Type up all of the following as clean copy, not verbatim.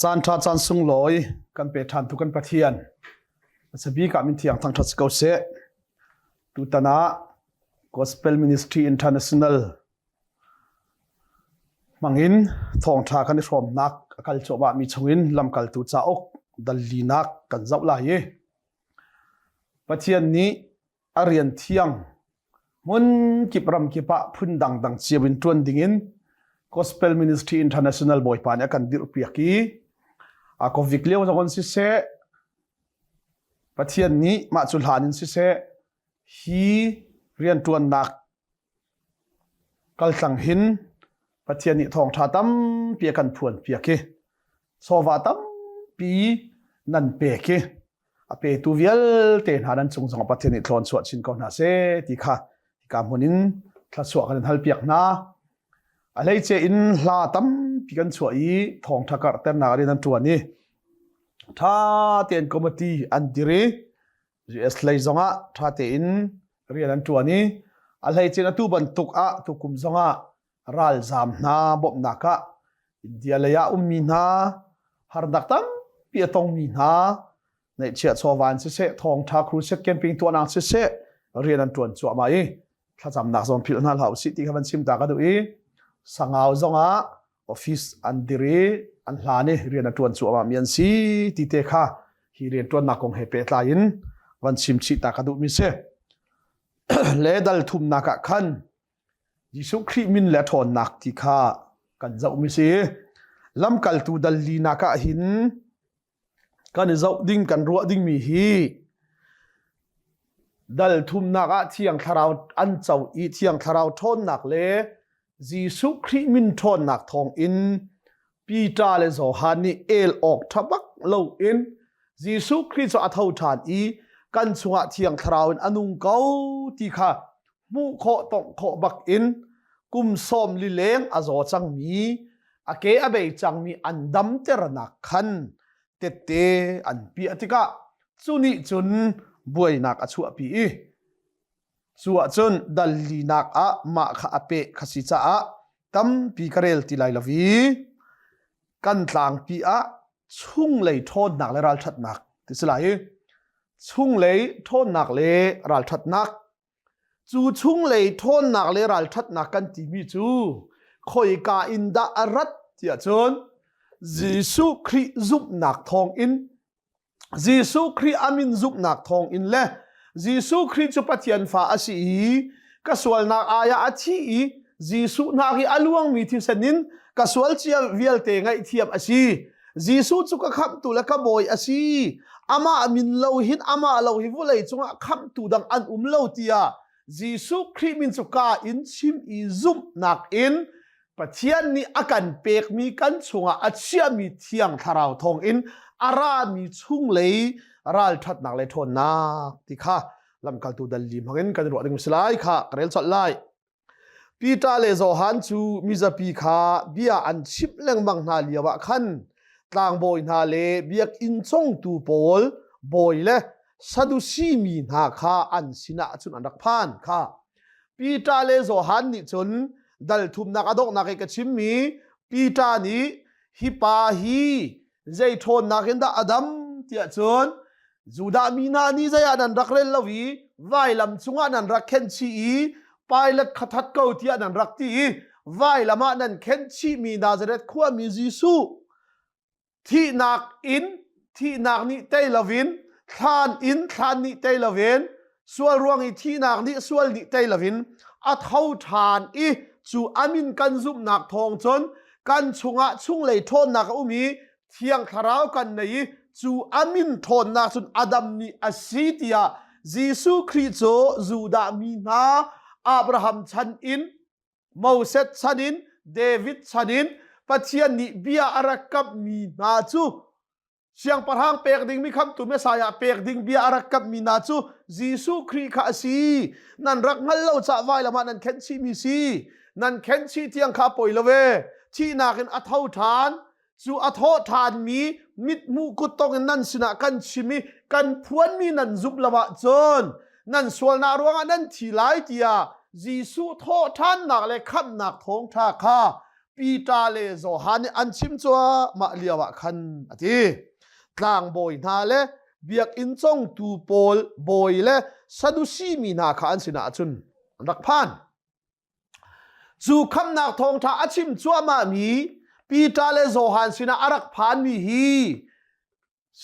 จานทาจานสุงลอยกันเปิดทันทุกันปะเทียนสบีกามินเทียงทางทัศกาวเสตุตนา Gospel Ministry International มังอินทองทากันพร้อมนักกัลโจบะมีชงอินลำกัลตุจ้าอกดัลลีนักกันเจ้าลายปะเทียนนี้อเรียนเทียงมุนกิบรำกิปะพุ่นดังเชียวินตวนดิ่งอิน Gospel Ministry International บ่อยปานกันดิรเปียกีก็วิกเลี้ยวจากคนสิเสปะเทียนนี้มาจุลหานินสิเสฮีเรียนตวนนักกัลสังหินปะเทียนนี้ทองชาตั้มเปียกันพวนเปียกีโซวาตั้มปีนันเปียกีเปตูเวลเตนหานันจงจงปะเทียนนี้ทอนสวดชินก่อนนาเสติค่ะที่การมุนินทัศวกันฮัลเปียกนาอะไรเจอินลาตั้มปีกันสวยทองทักกะเต็มนาเรียนตัวนี้ถ้าเตียนคอมมิตี้อันดีรีUS เลยจงอ่ะถ้าเตียนเรียนตัวนี้อะไรเจนตัวบรรทุกตุกุมจงอ่ะรัลซามนาบบนักอินเดียเลยมีนาฮาร์ดักตั้มปีตงมีนาในเชียร์โซวันเสทองทักครูเซกเกมปิงตัวนางเสเรียนตัวจวบมาถ้าจำนักจงพิลนาเหล่าสิที่เขาเป็นชิมตากระดูสังเอาจงอ่ะออฟฟิศอันดีรีอันหลานี่เรียนตัวจวบมาเมียนซีที่เตค่ะที่เรียนตัวนักคงเฮเปตลายินวันชิมชิตากระดูมิเสเลดัลทุมนักขันยิสุคริมินเลทอนนักที่ค่ะกันเจ้ามิเสลำกัลตูดัลลีนักหินกันเจ้าดิ้งกันรัวดิ้งมีฮีดัลทุมนักเที่ยงคาราวอันเจ้าอีเที่ยงคาราวทอนนักเลยิสุคริมินทอนนักทองอินปีตาเลโซฮานีเอลออกทับักโลอินยิสุคริสต์อัฐาวทานอีกันสวะเที่ยงคราวอนุงเกาที่ค่ะมุขตองขบักอินกุมสมลิเลงอโจจังมีอเกอเบยจังมีอันดัมเตระนักขันเตเตอันปีอติกะจุนิจุนบวยนักอชัวปีสัวจนดัลลีนักมาขะเปขสิจ้าตั้มปีกระเรลติไลลวีกันต่างปีชุ่งเลยโทษหนักและรัลชัดหนักที่สลายชุ่งเลยโทษหนักและรัลชัดหนักจู่ชุ่งเลยโทษหนักและรัลชัดหนักกันที่มีจู่คอยกาอินดาอรัตเจียจนยิสุคริซุบหนักทองอินยิสุคริอามินซุบหนักทองอินเล่ยิสุคริสต์ปะเทียนฟ้าอาศีกสวลนักอายาอาชียิสุนักอลวงมีที่เสนินกสวลเชียเวียลเตงไอเทียมอาชียิสุจุกขับตุลกบอยอาชีอามามินเลวหินอามาเลวหิวุเลยจงขับตุดังอันเลวเตียยิสุคริมินสุกาอินชิมอีซุมนักอินปะเทียนนี้อาการเปกมีกันชงอาเชียมีเทียงทาราวทองอินอารามีชุ่งเลยรัลทัดนักเลยทนนักที่ค่ะลำกัลตูดัลลีมังเงินกันรวดดึงสลายค่ะกระเรลสดไล่ปีตาเลโซฮันจูมิซาปีค่ะเบียอันชิบเล่งบังนาเลียวะขันต่างบอยนาเลเบียกอินซงตูโปลบอยเลซาดุซีมีนาค่ะอันสินะจุนอันรักพานค่ะปีตาเลโซฮันนี่จนดัลทุมนักอดกนักเอกชิมมีปีตานี้ฮิปาฮีใจทนนักเอ็นดาอดัมเตียจนจูดามีนานี้ใจอันรักเรลลวีไวลำจุงอันรักเข็นชีไปเล็ดขัดเกาเตียนันรักที่ไวลำนั้นเข็นชีมีนาจเรตขั้วมีจิสูที่นักอินที่นักนี้เตลวินทานอินทานนี้เตลวินส่วนรวงอีที่นักนี้ส่วนนี้เตลวินอัฐาวทานจูอามินกันซุบนักทองจนกันชุงเลยทนนักอุมีเที่ยงคราวกันในจูอามินทนนักจนอดัมนี้อาศิตยายิสุคริสต์จูดามีนาอับราฮัมชันอินโมเสสชันอินเดวิดชันอินปะเทียนนี้เบียอารักกับมีนาจูเชียงปะทางเปกดิ่งมีคำตุเมสายาเปกดิ่งเบียอารักกับมีนาจูยิสุคริสต์ข้าซีนั่นรักงั้นเราจะไว้ละมันนั่นเข็นชีมีซีนั่นเข็นชีเที่ยงข้าป่วยละเวที่นากันอัฐาวทานจูอัฐาวทานมีมิดมูกุตองนั่นสินะกันชิมีกันพวนมีนั่นซุบละวะจนนั่นส่วนนารวงนั่นที่หลายเตียยิสุโทษท่านหนักเลยขับหนักทงท่าข้า ปีตาเลโซฮานี่อันชิมจัวมาเลียวะคันอติกลางบอยนาเลเบียกอินซงตูโปลบอยเลซาดุซีมีนาคาอันสินาจุนรักพานจูคำนักทองท่าอัชิมจัวมามีปีตาเลโซฮันสินาอารักพานมีฮี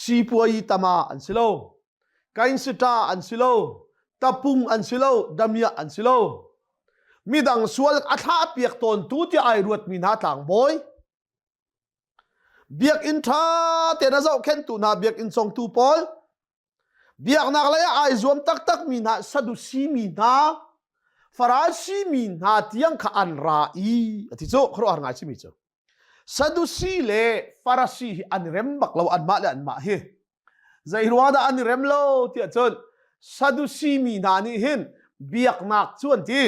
ซีปัวยีตามาอันสิโลกาอินสิตาอันสิโลตะปุงอันสิโลดามียอันสิโลมีดังสวลอัฐาเปียกตนตูที่ไอรวดมีนาต่างบอยเบียกอินท่าเตนะเจ้าเข็นตูนาเบียกอินซงตูปอลเบียกนักเลยไอรวมตักมีนาซาดุซีมีนาฟาราซีมีนาที่ยังขอันราอีที่โจ้ครัวอ่านง่ายใช่ไหมเจ้าซาดุซีเลฟาราซีอันเร็มบักเราอันมาเลยอันมาเฮใจรัวดาอันเร็มเราที่เจ้าซาดุซีมีนานี่เห็นเบียกนักส่วนที่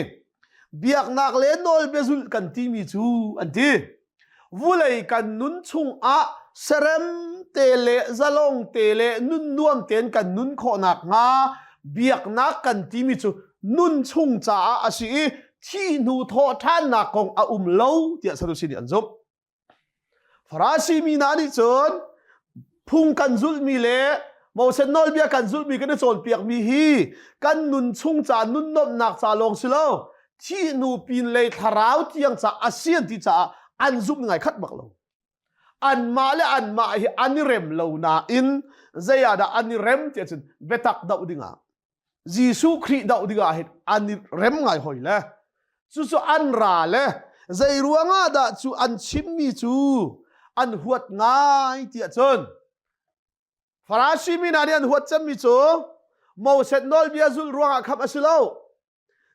เบียกนักเล่นโนลเบซุลกันที่มีจูอันที่วุเลยกันนุนชุงอะเสรมเตเลซาลงเตเลนุนนวมเตนกันนุนขอนักงาเบียกนักกันที่มีจูนุนชุงจ้าอาชีที่นูโทท่านนักของอาเลาเดียสรุสินอันจบฟราซีมีนาดิจนพุงกันจุลมีเลมอเซนนอลเบียกันจุลมีกันโซนเปียกมีฮีกันนุนชุงจ้านุนนบนักจ้าลงสิโลที่นูปีนเลยทาราวที่ยังจะอาเซียนที่จะอันซุปไงคัดบักเราอันมาและอันมาอันนี้เร็มเรานาอินเจียดาอันนี้เร็มที่จะเบตักดาวดิ้งอ่ะยิสุคริดาวดิ้งอ่ะเห็นอันนี้เร็มไงหอยเลยจู่อันราเลยใจรัวงาดาจู่อันชิมมีจู่อันหัวง่ายที่จะฟราชิมินานี่อันหัวจะมีจู่มอเซนนอลเบียซุลรัวงอ่ะขับอาศิลา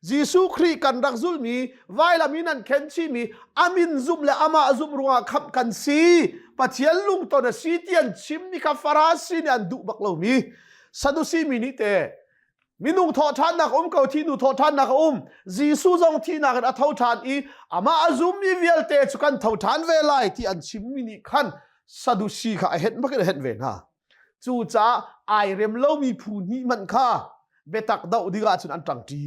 ยิสุคริกันรักซุลมีไวลามินันเคนชิมีอามินซุมและอามาซุมรัวขับกันซีปัจเจียลุงตอนซีเตียนชิมนี่กับฟาราซีนี่อันดุบักเรามีซาดุซีมีนี่เตมินุงทอทานนักเก่าที่นูทอทานนักยิสุจงที่นักอัฐาวทานอีอามาซุมมีเวลเตจุกันทาวทานเวลาที่อันชิมมินี่ขันซาดุซีค่ะเห็นไม่เคยเห็นเวนะจู่จ้าไอเรมเล่ามีผู้นี้มันค่ะเบตักดาวดีกาจนอันตรังจี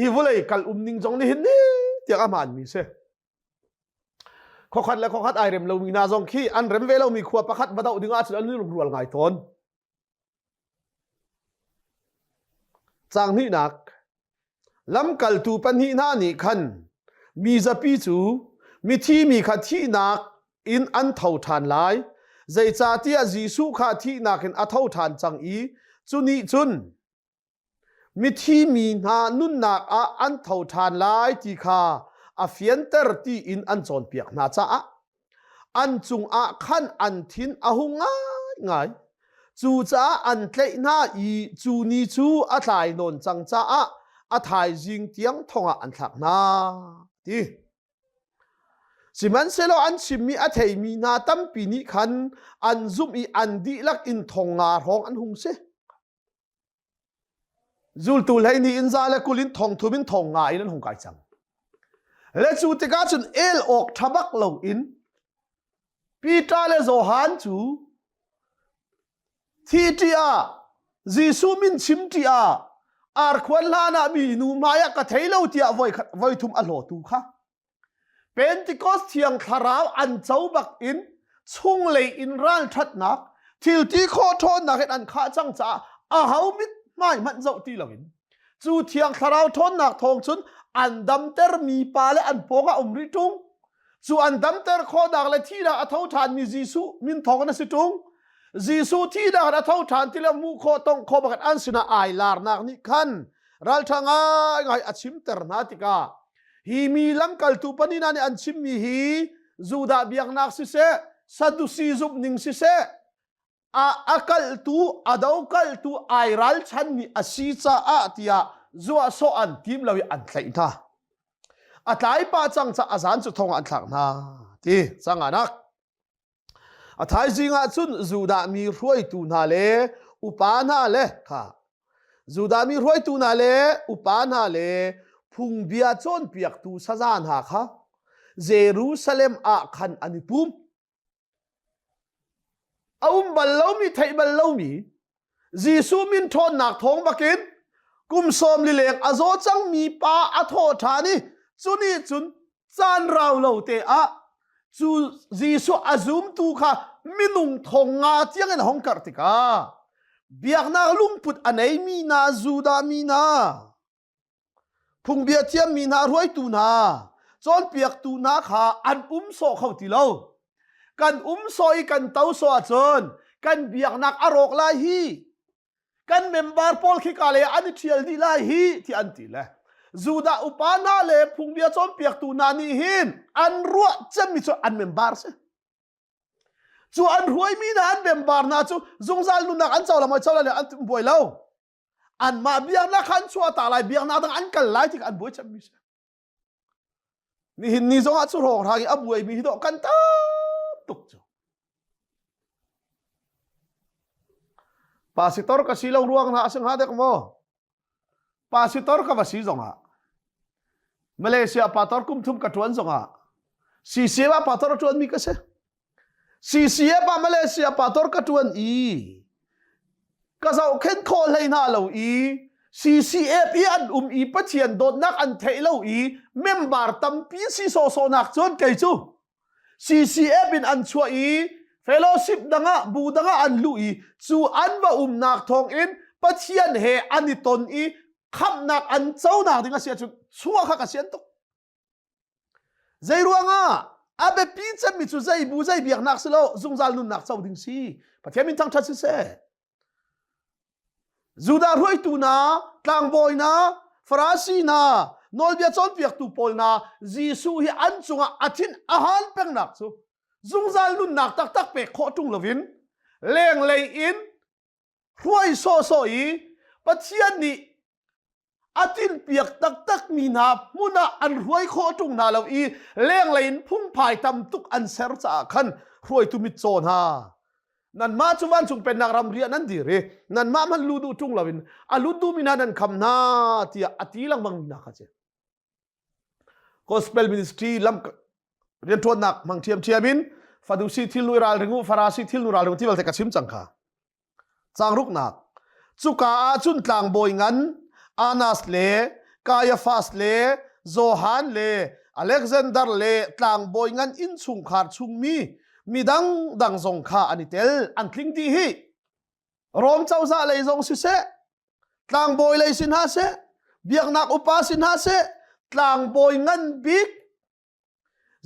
ฮิวเลยกัลนิงจงนี่เห็นนี่เดี๋ยวอามันมีเสข้อขัดและข้อขัดไอเรมเรามีนาจงขี้อันเรมเวเรามีขวบประคัดมาดาวดึงอาจจะอันนี้รัวไงทนจางนี่นักลำกัลตูปันหินานี่ขันมีจะปีจูมีที่มีขัดที่นักอินอันเท่าทานหลายใจจ่าเตียจีสุขัดที่นักอินอันเท่าทานจังอีจุนี่จุนมิที่มีนานุนนักอันเท่าทานหลายที่ข้าอาเฟียนเตอร์ที่อินอันจอนเปียกนาจ้าอันจุงขันอันทินหุง่ายง่ายจู่จ้าอันเตะหน้าอีจู่นี้จู่อัฐายนนจังจ้าอัฐายจิงเตียงทองอันถักนาที่สิมันเสลอันชิมมีอัฐายมีนาตั้มปีนี้ขันอันซุมอีอันดีลักอินทองงาร้องอันหงเสจูตูเลยนี่อินซาเลกุลินทองทุบินทองงาอินันหงไกจังและจูติกาจุนเอลออกทับักเหลาอินปีตาเลโซฮันจูที่ที่จิสุมินชิมที่อาร์ควันลานาบีนูมายากะเทยเลาที่ไว้ทุมอโลตูค่ะเป็นติกอสเทียงคาราวอันเจ้าบักอินชุงเลยอินรันทัดนักทิลที่โคทอนนักอันข้าจังจ้าเฮามิดไม่มันเจ้าที่เราเห็นจู่เทียงคาราวทนนักทองชุนอันดัมเตอร์มีปาและอันโปกะริตุงจู่อันดัมเตอร์โคดักและที่ดักอัฐาวทานมีจิสุมินทองกันสิตุงจิสุที่ดักอัฐาวทานที่ละมูโคต้องโคบักอันสินาไอลาร์นักนิคันรัลทางไงอัชิมเตอร์นาติกาฮีมีลำกัลตูปนินันอันชิมมีฮีจูดาเบียงนักสิเซซาดุซีซุบนิงสิเซกัลตูดาวกัลตูไอรัลชันมีอาศิษาที่จัวโซอันทีมเราอันใส่ท่าอัตไลป้าจังจะอาจารย์จุดทองอันหลังนะที่จังนักอัตไลจริงอ่ะจุนจูดามีรวยตูนาเลอุปานาเลค่ะจูดามีรวยตูนาเลอุปานาเลพุงเบียจนเปียกตูซาจานหาค่ะเยรูซาเล็มขันอันิปุมบัลลามีไทยบัลลามีจิสุมินทอนนักทองบักินกุมสมลิเลงอโซจังมีปาอโทธานีจุนี่จุน จานเราเราเตะจูจีสุอาซุมตูค่ะมินุงทงงาเทียงในห้องกัดติกาเบียกนาลุงพุดอันไหนมีนาจูดามีนาพุงเบียเทียมมีนารวยตูนาจอนเปียกตูนาค่ะอันโซเข้าติโลกันโซอีกันเต้าโซอาจนกันเบียกนักอารกลาฮีกันเมมเบอร์พอลคิกาเลอันเทียลดีลาฮีที่อันติเลจูดาอุปานาเลพุงเบียจอนเปียกตูนานี่หินอันรัวจะมีอันเมมเบอร์เสจูอันรวยมีนาอันเมมเบอร์นาจูจงซาลุนักอันเจ้าละไม่เจ้าละเนี่ยอันบวยเล่าอันมาเบียนักขันชัวตาลายเบียนาตั้งอันกันไล่ที่อันบวยจะมีเสนี่หินนี่จงอัดสุรองทางอับบวยมีหิดอกกันตาตุกจูPasitor ka silaw ruang na asang hadek mo. Pasitor ka ba si zonga? Malaysia pator kumtum katuan zonga. Sisiya pator katuan mi kasi. Sisiya pa Malaysia pator katuan i. Kasaw ken ko lay na alaw i. CCF yan i patiyan dot nak antay law i. Member tampi si soso nakson kay chu. CCF in answa i. Fellowship da nga buda nga anlu i chu anwa nak thong in pathian he aniton i kham nak an chau nak dinga sia chu chua kha ka sian to zai ruanga abe pi chem mi chu zai bu zai biak nak selo zungzal nun nak chau ding si pathian min thang that se zuda roi tu na tlang boy na farasi na nol bia chon piak tu pol na jisu hi an chunga athin ahan peng nak chu zungzal nun nak tak tak pe kho tung lovin leng lei in huai so i pathian ni atin piak tak tak mi na muna an huai kho tung na lo i leng lei in phung phai tam tuk an ser cha khan huai tu mit chon ha nan ma chuwan chung pen nak ram ria nan di re nan ma man lu du tung lovin a lu du mi na nan kham na tia ati lang bang na kha che gospel ministry lamเรียนทวนหนักมังเทียมเทียบินฟาดูซีทิลนุราลริงูฟาราซีทิลนุราลริงูที่เราจะกระชิมจังค่ะจางรุกหนักจุกาจุนตลางโบยงันอานาสเลกายาฟาสเลโซฮานเลอเล็กซานดาร์เลตลางโบยงันอินชุงขาดชุงมีดังทรงข้าอันนี้เตลอันคลิงดีฮีรวมเจ้าซาเลยทรงสิเสตลางโบยเลยสินฮาเสเบียกนักอุปาสินฮาเสตลางโบยงันบิ๊ก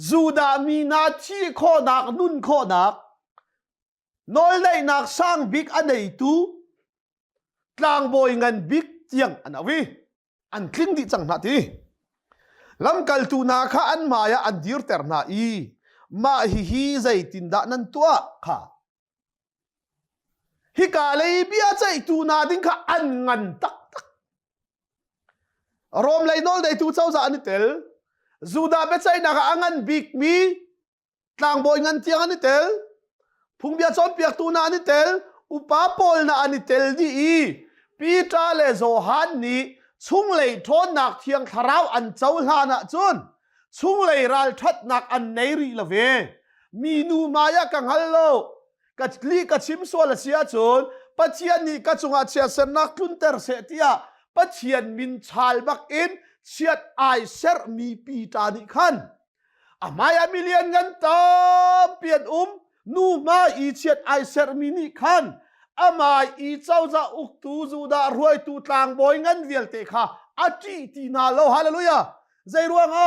จูดามีนาที่ข้อนักนุ่นข้อนักน้อยเลยนักสร้างบิ๊กอันไหนตูกลางโบยเงินบิ๊กเจียงอันเอาวิอันคลิ้งดิจังนาทีลำกัลตูนาข้าอันมายาอันดิร์เตอร์นาอีมาฮิใจตินดานันตัวข้าฮิกาเลยเบียใจตูนาดิ้งข้าอันงันตักรวมเลยน้อยเลยตูเจ้าจะอันนี้เตลจูดาเบชัยนักอังันบิ๊กมีตลางบอยงันเทียงอันนี้เตลพุงเบียจอนเปียกตูนาอันนี้เตลอุปาปอลนาอันนี้เตลดีปีตาเลโซฮันนี่ชุงเลยทนนักเทียงทาราวอันเจ้าหานะจุนชุงเลยรัลทัดนักอันเนรีละเวมีนูมายากังฮัลโลกัดลีกัดชิมสวลเสียจุนปัจเจียนนี่กัดจงอาเชียสนักทุนเตอร์เสียเตียปัจเจียนมินชาลบักอินเชียดไอเซอร์มีปีตานิคันมายามิเลียนเงินตาเปลี่ยนนูมาอีเชียดไอเซอร์มีนิคันมาอีเจ้าจะอุกตูจูดารวยตูตลางบอยเงินเวียลเตค่ะอาจีตีนาโลฮาเลลูยาใจรวง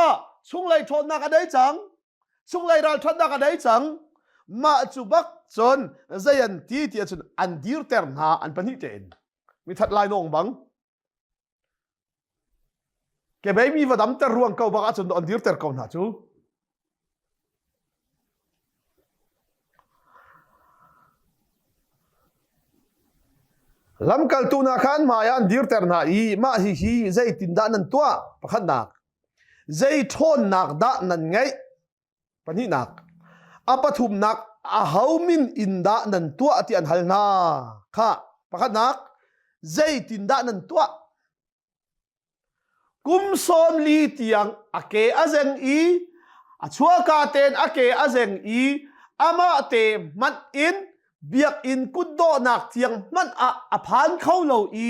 ช่วงเลยทนนักได้จังช่วงเลยรัลทนนักได้จังมาจุบักจนใจยันตีเตียจนอันดีร์เตอร์นาอันปนิเตนมีทัดลายนองบังแกไม่มีว่าดำแต่รวงเก่าบักจนอันดีร์เตอร์เก่าหน้าจูลำกัลตูนาขันมายันดีร์เตอร์นาอีมาฮิใจตินดานันตัวประคันนักใจทนนักดานันไงปนินักอปทุมนักอาหามินอินดานันตัวที่อันฮัลนาค่ะประคันนักใจตินดานันตัวกุมซอมลีเตียงอาเกอาเซงอีชัวกาเตนอาเกอาเซงอีอามาเตมันอินเบียกอินกุดโดนักเทียงมันอาพานเข้าเหล่าอี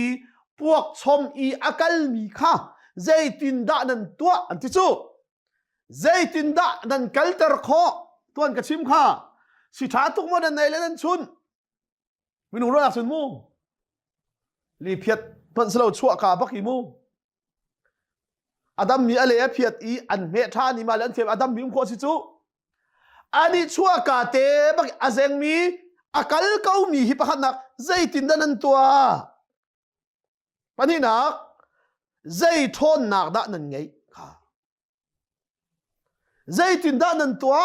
พวกชมอีอากัลมีค่ะใจตินดานันตัวอันที่จู่ zaitinda nan kalter kho tuan ka chim kha si tha tuk mo nan nei le nan chun min ro la sun mu li phiat pan slo chua ka baki mu adam mi ale phiat I an me tha ni ma lan them adam mi kho si chu ani chua ka te bak azeng mi akal kau mi hi pakhat nak zaitinda nan tua pani nak zai thon nak da nan ngei kha zaitinda nan tua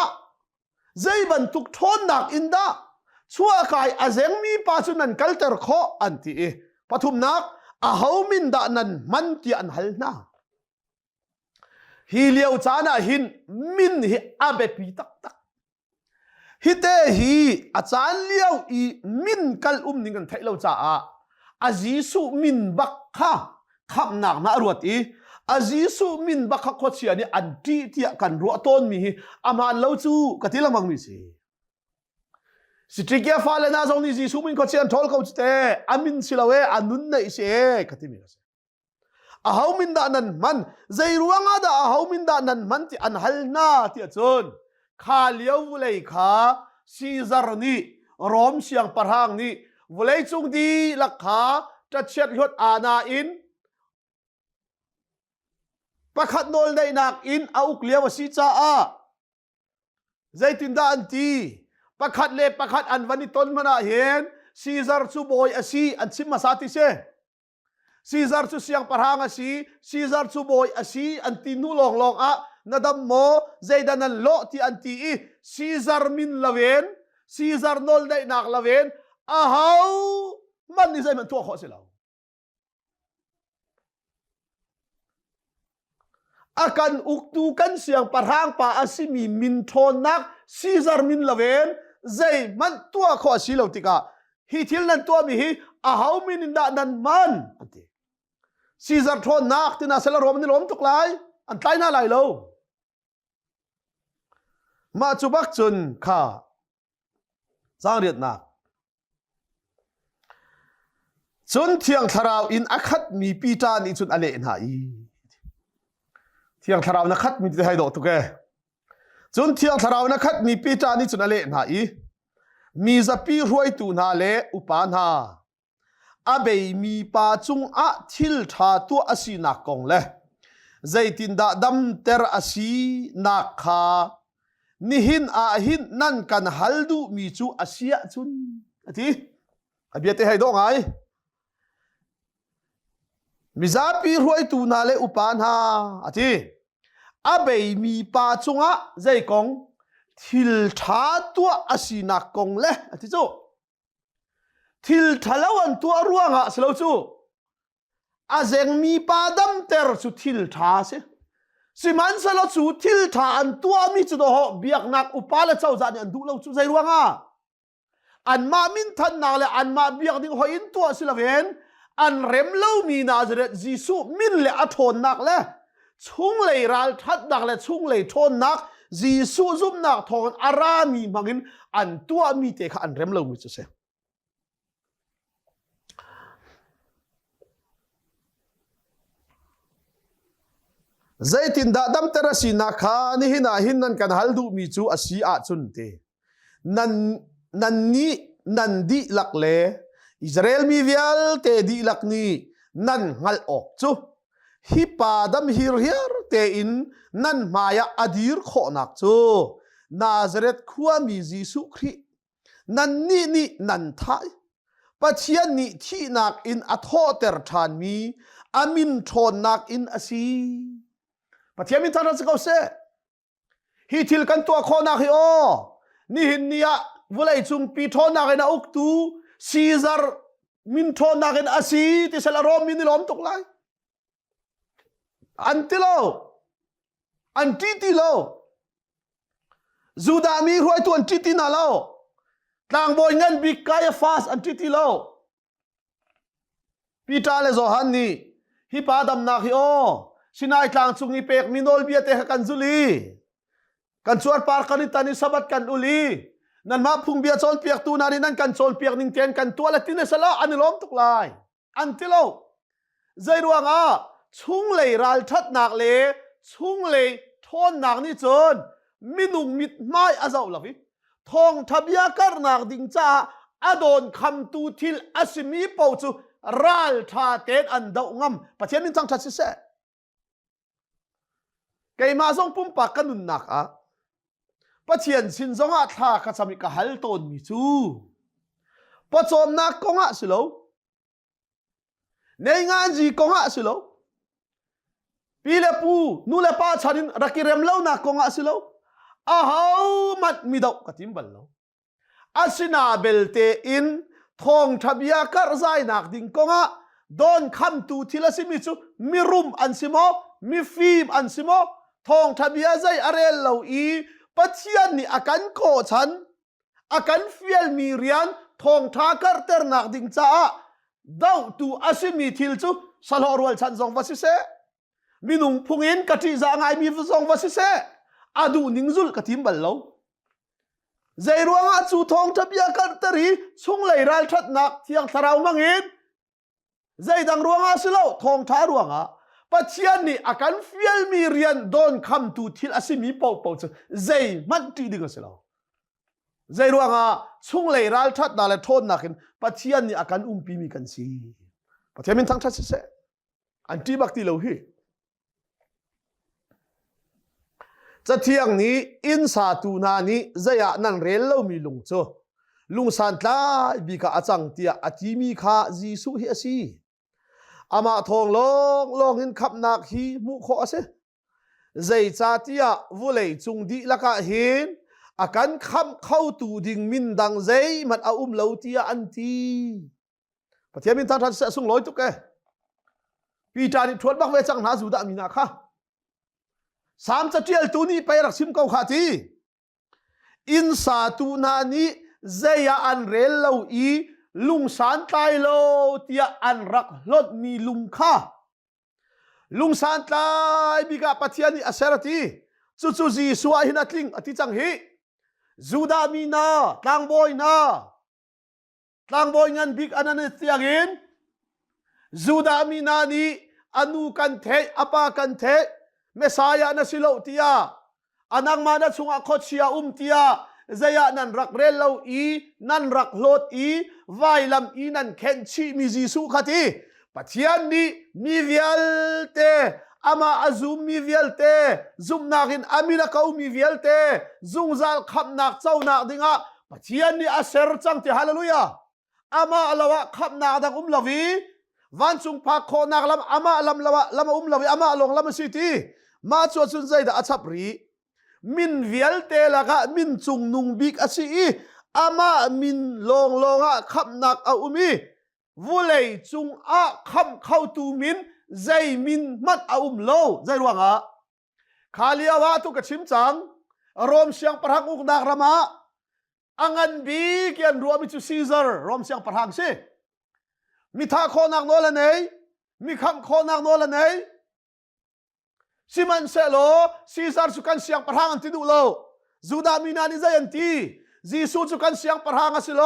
zai ban tuk thon nak inda chua kai azeng mi pa chu nan kalter kho anti e pathum nak a haumin da nan man ti an hal na hi liau chana hin min hi abe pi tak tak hi te hi a chan liau I min kal ning an thailo cha a azisu min bak kha kham nak na ruat I azisu min bak kha kho chiani an ti tia kan ro ton mi hi aman lo chu katila mang mi si Sitrikia fale na zong ni Jisu min ko chian thol ko te amin silawe anun nei se katimi se a haumin da nan man zai ruanga da a haumin da nan man ti an halna ti chon kha liau vulei kha Caesar ni rom siang parhang ni vulei chung di lakha ta chet hot ana in pakhat nol dai nak in auk liaw si cha a zaitinda anti pakhat le pakhat an vani ton mana hen Caesar chu boy asi an sim masati se Caesar chu siang parhang asi Caesar chu boy asi an tinu long long a nadam mo zaidan an lo ti anti I Caesar min lawen Caesar nol dai nak lawen a hau man ni zai man to kho se law akan uktu kan siang parhang pa asimi min thon nak Caesar min lawen zai man tua kho silo tika hi thil nan tua mi hi a hau min inda nan man ati Caesar thon nak tina sela rom ni lom tuk lai an tlai na lai lo ma chu bak chun kha sang riat nak chun thiang tharau in akhat mi pita ni chun ale na I thiang tharau na khat mi te hai do tu ke chun thiang tharau na khat mi pita ni chun ale na I mi zapi ruai tu na le upan ha abei mi pa chung a thil tha tu asi na kong le zaitin da dam ter asi na kha nihin a hin nan kan haldu mi chu asia chun ati abiate hai do ngai mi zapi ruai tu na le upan ha ati abei mi pa chunga zai kong thil tha tua asina kong le ati chu thil thalawan tua ruanga selo chu azeng mi pa dam ter chu thil tha se siman selo chu thil tha an tua mi chu do ho biak nak upala chau za ni an du lo chu zai ruanga an ma min than na le an ma biak ding ho in tua silawen an rem lo mi Nazareth Jisu min le athon nak le chung lei ral that dak le chung lei thon nak Jisu zum nak thon arami mangin an tua mi te kha an rem lo mi chu se zaitin da dam terasi na kha ni hina hin nan kan haldu mi chu asi a chun te nan ni nan di lak le Israel mi vial te di lak ni nan ngal ok chu hi pa dam hir te in nan maya adir kho nak chu Nazareth khuwa mi Jisu Khri nan ni nan thai pathian ni thi nak in atho ter than mi amin thon nak in asi pathian min thana chko se hi thil kan to kho nak hi o ni hin nia vulai chung pi thon nak na uk tu Caesar min thon nak in asi ti sala rom min lom tok lai antilo antitilo Zudami huai tu antiti na lo tang boy ngan bikaya fast antiti lo pita le zohan ni hi pa dam na hi o sinai tlang chung ni pek minol bia te kan zuli kan chuar par kan tani sabat kan uli nan ma phung bia chol pek tu na ri nan kan chol pek ning ten kan tuala tin sala anilom tuk lai antilo zai ruanga chung lei ral that nak le chung lei ทนหนักนี่จนมินุงมิดไม้อาเจ้าละวิทองทับยากรนักดิ่งจ้าอโดนคำตูทิลอาสิมีเป่าจูรัลทาเตนอันดาวงำประเทศมินจังทัดสิเสไกมาส่งปุ่มปากกันนุนหนักอ่ะประเทศสินสงอาทาคัสมิกฮัลตนมิจูประจอมนักกงอาสิโลในงานจีกงอาสิโลปีเลปูนูเลป้าชันินรักเรมเล่านักกงอาสิโลอาหาวมัดมิดอกกติมบัลโลอาสินาเบลเตอินทองทับยากรใจนักดิ่งกงอาโดนคำตูทิลสิมิจูมีรุมอันสิโมมีฟิล์มอันสิโมทองทับยาใจอะไรเล่าอีปัจจัยนี้อาการโคชันอาการฟิลมีเรียนทองทากรเตอร์นักดิ่งจ้าดาวตูอาสิมีทิลจูสลอรวลชันซองวาสิเซมินุงพุงอินกติจางไอมีฟซองวาสิเซอาดูนิงซุลกติมบัลโลใจรวงอาจูทองทับยากรเตอรีช่วงไหลรัลทัดนักเที่ยงทาราวมังอินใจดังรวงอาสิโลทองทารวงอาปัจจัยนี้อาการฟิลมีเรียนโดนคำตูทิลอาสิมีเป่าเป่าจูใจมันตีดิ่งสิโลใจรวงอาช่วงไหลรัลทัดนาเลทนนักินปัจจัยนี้อาการปีมีกันสิปัจจัยมินทั้งทัดสิเซอันที่บักตีโลฮีจะเที่ยงนี้อินซาตูนานี้จะอยากนั่นเรลเรามีลุงโจลุงสันตาบิกาอาจังเตียอธิมีข้าจีสุเฮซีอามาทองลองหินขับนักฮีมุขอเสใจจ่าเตียวุเลยจุงดีละกะเห็นอาการขับเข้าตูดิ่งมินดังใจมันเอาเลาเตียอันทีประเทศมินทันทันเสสุงลอยตุกแกปีจานิทวดบักเวจังนาจูดามินาค่ะสามจะเจียลตูนี้ไปรักซิมเกาขาทีอินซาตูนานี้เจียอันเรลเราอีลุงสานตายโลเตียอันรักลดมีลุงค่ะลุงสานตายบิกาปัทยานีอาเซรตีจูจีสวาหินัดลิงอธิจังฮีจูดามีนาตังบอยงันบิกอันนั้นเตียงินจูดามีนานี้อนุกันเทอปากันเทเมสายานะสิโลตียอันังมานะชงอคอชียตียใจนันรักเรลเราอีนันรักโลดอีไวลำอีนันเคนชีมีจีสุขัดีปัจจัยนี้มีเวลเตอามาอาซุมมีเวลเตซุมนักินอามินาเขามีเวลเตซุงซัลขับนักเจ้านักดิ่งะปัจจัยนี้อาเซอร์จังที่ฮาเลลูยาอามาลาวะขับนักดังลาวีวันซุงพักโคนักลำอามาลำลาวะลำลาวีอามาลงลำสิทีมาชวนสุนใจดาอัชบรีมินเวลเตละกะมินจุงนุงบิกอาชีอามามินลงอะขับนักอาอุมีวุเลยจุงอะขับเข้าตูมินใจมินมัดอาอุมโลใจรวงอะขาลีอาวาตุกชิมจังรวมเสียงประหังอุกนักรามาอังันบีเกียนรวมมิจูซีซาร์รวมเสียงประหังสิมีท่าโคนักโนละเนยมีคำโคนักโนละเนยซิมันเซโลซีซาร์สุกันเสียงประหังอันที่ดูโลจูดามินานิใจอันที่จีสุสุกันเสียงประหังอันสิโล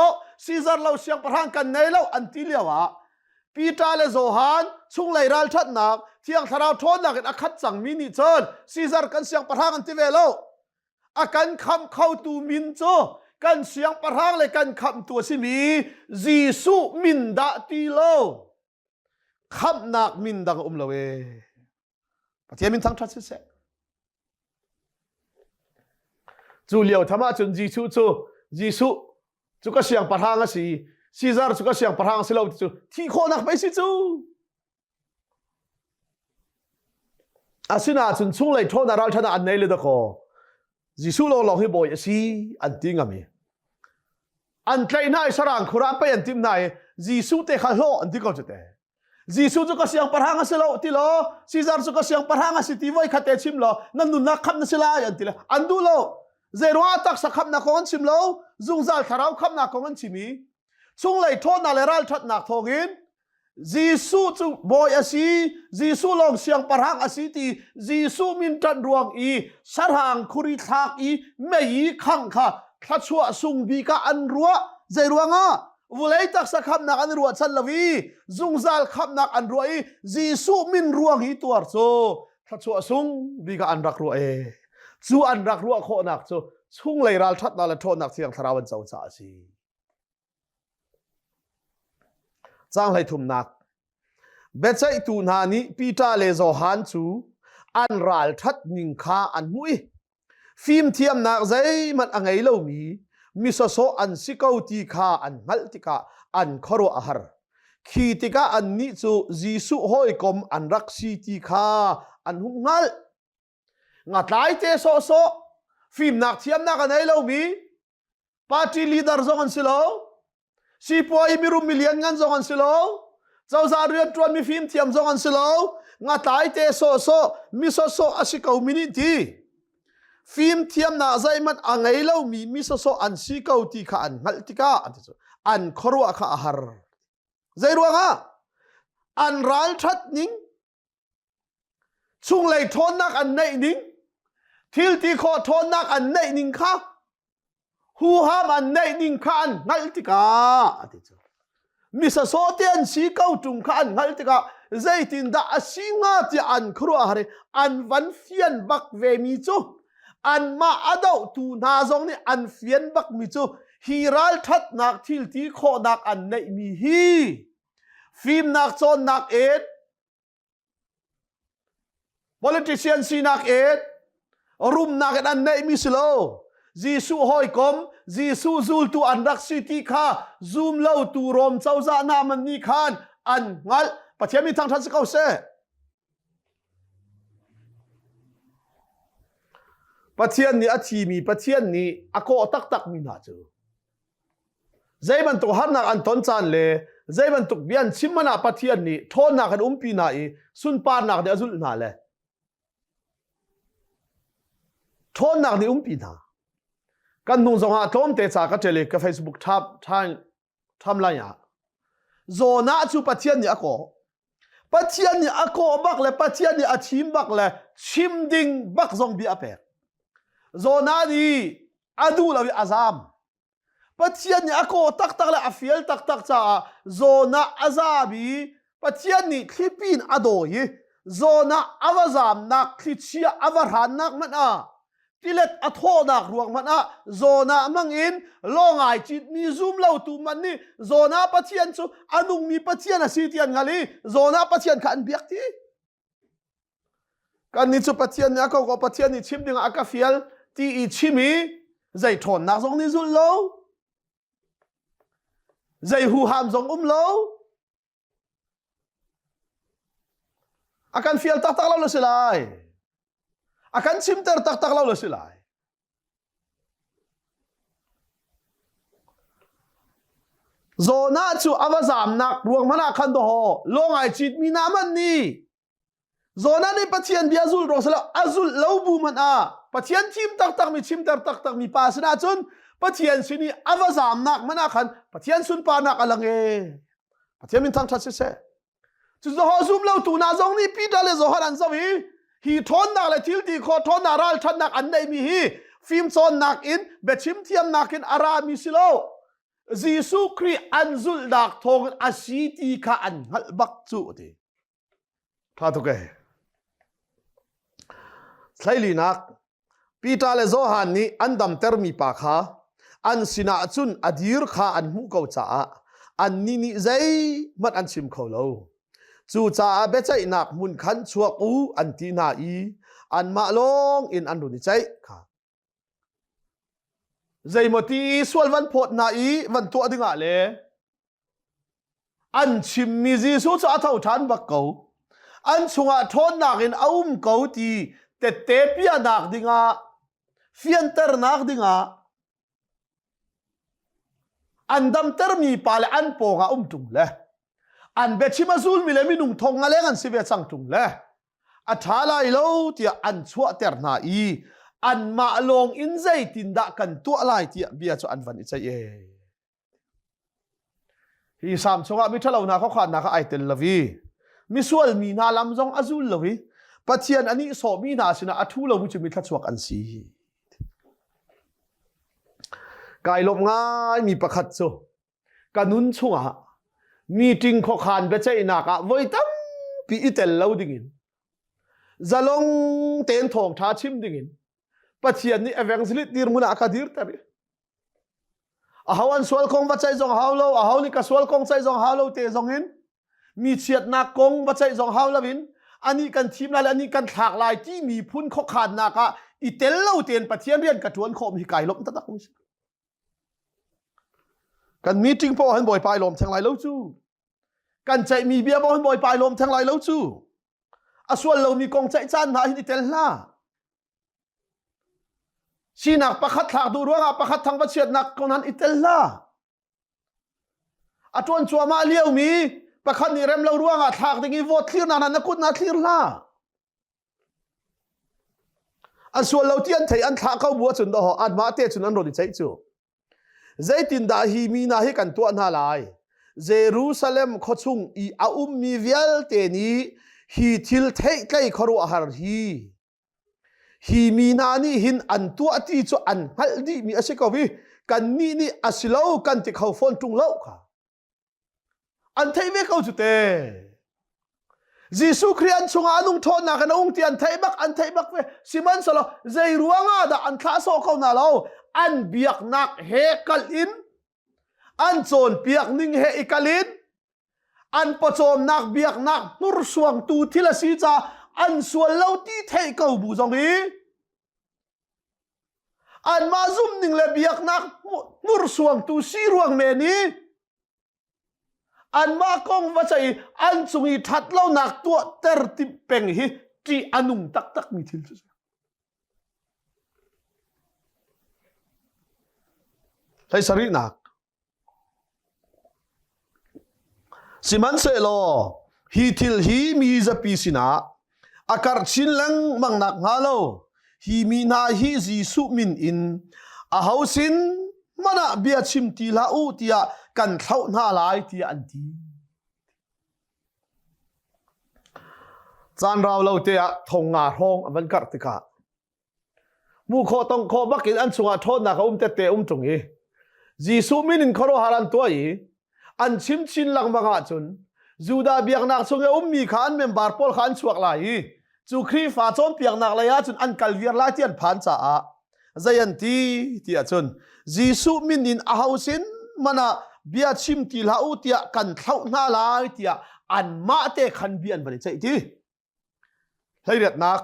ซีซาร์เราเสียงประหังกันในโลอันที่เลียวะปีตาเลโซฮันช่วงไหลรัลทัดนักเที่ยงทาราวทนนักอักขัดจังมินิเชิญซีซาร์กันเสียงประหังอันที่เวโลอากันคำเข้าตูมินโจกันเสียงประหังเลยกันคำตัวสิมีจีสุมินดาตีโลคำนักมินดังลาเวประเทศมินทั้งทัศน์เสจูเลียวธรรมะจนจีสุจุกเสียงประหังสิซีซาร์จุกเสียงประหังสิเราจูที่โคนักไปสิจูอาศินาจนช่วงเลยโทษนารัลชนะอันไหนเลยตะโคจีสุลองให้บ่อยสิอันติงามีอันใครน่าอิสระคุรานไปอันติมนายจีสุเตะข้าโลอันที่เขาจะเตะจีสุจุกเสียงประหังสิเราติโลซีซาร์จุกเสียงประหังสิที่ไว้ขัดเตชิมโลนั่นนุนักขับนั่นสิลาอันที่ละอันดูโลเจรัวตักสักขับนักของชิมโลจุงซัลทาราวขับนักของชิมีช่วงเลยโทษนาเลรัลชัดนักทองอินจีสุจุบอยอาศิจีสุลองเสียงประหังอาศิตีจีสุมินจันรวงอีสรางคุริทักอีไม่ยีขังค่ะทัชวสุงบีกาอันรัวเจรัวงะวุเลยตักสักขับนักอันรัวชันลวีจุงซัลขับนักอันรัวอีจีสุมินรวงอีตัวโซท ถ้าชัวซุงบีก็อันรักรัวจูอันรักรัวโคนักจูซุงเลยรัลทัดนาละโทนักเสียงทราวันเจ้าจ่าสิจ้างให้ทุ่มนักเบใจตูนานี้ปีตาเลโซฮันจูอันรัลทัดนิงคาอันมุยฟิล์มเทียมนักใจมันอังไงเล่ามีโซโซอันสิกาวตีคาอันฮัลติกาอันคอรัวอาหารขีติกาอันนี้จูจีสุหอยกอมอันรักสีตีคาอันหุงฮัลงัดไล่เตโซโซฟิล์มนักเทียมนักอันไหนเล่าปาร์ตี้ลีดเดอร์ซองอันสิโลซีพอยมีรุมมิเลียนงันซองอันสิโลเจ้าซาเรียนตรวจมีฟิล์มเทียมซองอันสิโลงัดไล่เตโซโซมีโซโซอาศิกาวมินิตีฟิล์มเทียมน่าใจมันอังไงเล่ามีโซโซอันสิกาวตีข้าอันฮัลติกาอันครัวข้าอาหารใจรัวงะอันรัลทัดนิงช่วงเลยทนนักอันไหนนิงทิลตีคอทนนักอันไหนนิงข้าหูห้ามอันไหนนิงข้าอันฮัลติกามิสโซเตียนสีเก้าจุงข้าอันฮัลติกาใจตินดาสิงาที่อันครัวอาหารอันวันเฟียนบักเวมิจูอันมาอดาวตูนาซองนี่อันเฟียนบักมิจูฮีรัลทัดนักทิลตีคอนักอันไหนมีฮีฟิล์มนักโซนนักpolitician สีนักรุมนักอันไหนมีสโลจีสุหอยกอมจีสุจูลตูอันรักสิติคาซูมเล่าตูรมเจ้าจ้านามันนี่ขานอันงัลปะเทียมีทางทัศน์เขาเสปะเทียนนี่อาทีมีปะเทียนนี่อโกตักมีน่าเจอใจมันตุหันนักอันต้นจานเลยใจมันตุกเบียนชิมมันปะเทียนนี่ทนนักอันปีน่าสุนปานนักเดี๋ยวสุลน่าเลยทนนักเดี๋ยวปีน่ากันนุ่งสงฆ์ทอมเตะจากเจลิกกับ Facebook ทำไรอ่ะโซน่าจูปะเทียนนี่อโกปะเทียนนี่อโกบักเลยปะเทียนนี่อาชิมบักเลยชิมดิ่งบักซองบีอาเปกโซน่านี่อดูลาวิอาซามปะเทียนนี่อโกตักเลยอาฟิลตักจ้าโซน่าอาซาบีปะเทียนนี่คลิปินอโดยโซน่าอาวาซามนักคลิเชียอาวารันนักมันที่เล็ดอัทโหนักรวงมันโซน่ามังอินลงไอจิตมีซูมเล่าตูมันนี่โซน่าปะเทียนซูอนุมีปะเทียนสีเทียนกันเลยโซน่าปะเทียนขันเบียกที่กันนี่ซูปะเทียนเนี่ยก็ปะเทียนนี่ชิมดึงอากาฟิลที่อีชิมีใจทนนักทรงนี่ซุลโลใจหูหามทรงโลอาการฟิลตักเราเลยสิไลอาการชิมเตอร์ตักเราเลยสิไลโซน่าจูอวสามนักรวงมันคันโดโฮลงไอจิตมีน้ำมันนี่โซน่าในปะเทียนเบียซุลรอสละอาซุลเลวบูมันปะเทียนชิมตักมีชิมเตอร์ตักมีปาสนาจุนปะเทียนสินีอวสามนักมันคันปะเทียนสุนปานักอลังปะเทียนมินทางทัศเสจุดโฮซุมเลวตูนาซองนี่ปีดาเลโซฮันซาวีฮีทนนักเลยทิลตีโคทนนารัลทันนักอันไหนมีฮีฟิล์มโซนนักอินเบชิมเทียมนักอินอารามิสิโลจีสุครีอันซุลดักทงอาชีตีข้าอันฮัลบักจูดีท่าทุกข์ใช่ลีนักปีตาเลโซฮันนี่อันดำเตอร์มีปากhaอันสินาจุนอดีร์ข้าอันมุกเอาจ้าอันนี้นี่ใจมันอันชิมเขาโลจู่จ้าเบใจหนักมุนขันชัวกูอันที่นาอันมาลงอินอันดูนี่ใจค่ะใจหมดที่ส่วนวันพดนาวันตัวดึงอะไรอันชิมมีจีสุจะเท่าทันบักเกาอันชงทนนักอินเอาเกาตีเตเตปียนักดึงเฟียนเตอร์นักดึงอันดำเตอร์มีปาลอันโปงตุงเลยอันเบชิมาซูลมิเลมินุงทงอะไรกันสิเบสังตุงเลยอัฐาลายโลที่อันชัวเตอร์นาอันมาลงอินใจตินดะกันตัวลายที่เบียจอันวันอิใจฮีสามชงมิทะเลานาเขาขาดนาเขาไอเตลลวีมิส่วนมีนาลำจงอาซุลลวีปัจเจียนอันนี้สอบมีนาสินะอัทุลวิจมิทัศวกอันสีกายลบง่ายมีประคัตโซกันนุนชงมีจริงขอขานไปใจนักไว้ตั้มปีอิเตลเลวดิ่ง zalong ten thong tha chim dingin pathian ni evangelist dir muna akadir tari a hawan swal kong ba chai jong haulo a hauni ka swal kong chai jong haulo te jongin mi chiat na kong ba chai jong haulawin ani kan thim la ani kan thak lai ti mi phun kho khan na ka i tel lo ten pathian rian ka tuan khom hi kai lom ta tak mi kan meeting po han boy pai lom thang lai lo chu kan chai mi bia bo han boy pai lom thang lai lo chu a swal lo mi kong chai chan na hi tel la sinak pakhat thak du ruanga pakhat thang ba chiat nak konan itel la atun chuama liau mi pakhat ni rem lo ruanga thak dingi vote clear na na kut na clear la an swal lo tian thei an thak kau bua chun do ho at ma te chun an ro di chai chu zaitin da hi mi na hi kan tu na lai Jerusalem khochung I aum mi vial te ni hi thil thei tlai khoru har hi mi na ni hin an tu ati chu an hal di mi asikowi kan ni asilo kan ti khau phone tung lo kha an thei ve kau chu te Jesu Christ chunga anung thon na kan ung ti an thei bak ve siman solo zai ruanga da an kha so kau na lo an biak nak he kal in an chon piak ning he ikalin an pochom nak biak nak nur suang tu thila si cha an sual lo ti thei kau bu jong hi an ma zum ning le biak nak nur suang tu si ruang me ni an ma kong wa chai an chungi that lo nak tu ter ti peng hi ti anung tak mi thil chu sai sari nak siman se lo hi thil hi mi za pi sina akar chin lang mang nak ngalo hi mi na hi Jesu min in a hausin mana bia chim ti la u tia kan thau na lai ti an ti chan raw lo te a thong nga hong avan kar tika mu kho tong kho bakin an chunga thon na ka te tung hi Jesu min in khoro haran to hi an chim chin lang manga chun juda biak nak chunga mi khan member pol khan chuak lai chu khri fa chom piak nak la ya chun an kalviar la tian phan cha a zayanti ti a chun Jesu min in a hausin mana bia chim ti la u tia kan thau na lai tia an ma te khan bian bani chai ti hleiret nak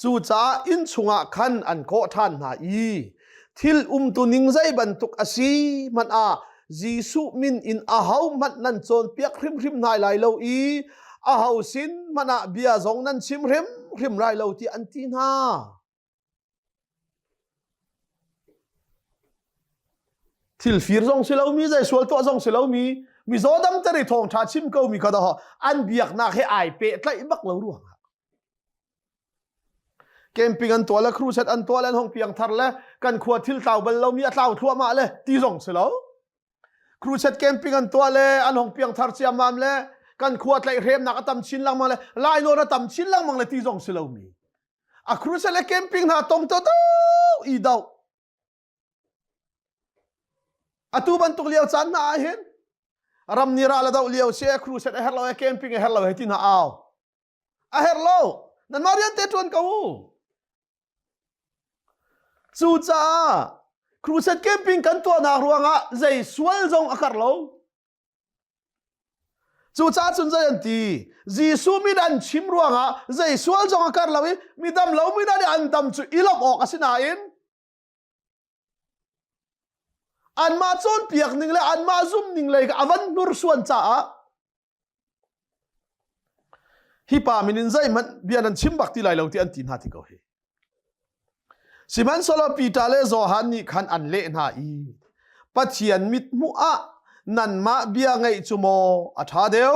chu cha in chunga khan an ko than na I thil tu ning zai ban tuk asi man a Jesu min in a hau mat nan chon piak hrim nai lai lo I a hau sin mana bia zong nan chim hrim rai lo ti an ti na thil fir zong silo mi zai sual to zong silo mi zo dam tari thong tha chim ko mi ka da an biak na he ai pe tlai bak lo ruang camping an tola cruise an tola hong piang thar le kan khua thil taw bal lo mi a taw thua ma le ti zong silo cruise camping an tola an hong piang thar chiam mam le kan khua tlai rem na ka tam chin lang ma le lai no na tam chin lang mang le ti zong silo mi a cruise le camping na tong to I daw atu ban tuk liao chan na hen ram ni ra la daw liao se cruise a herlo camping a herlo he tin na aw a herlo nan marian te tuan ka u chu cha cruise camping kan to na ruanga zai sual zong akar lo chu cha chun zai an ti Jesu mi dan chim ruanga zai sual zong akar lawi mi dam lo mi da an dam chu ilop ok asina in an ma chon piak ning le an ma zum ning le avan nur suan cha hi pa minin zai man bian an chim bakti lai lo ti an tin ha ti ko he siman solo pita le zo han ni khan an le na I pathian mit mu a nan ma bia ngai chumo atha deu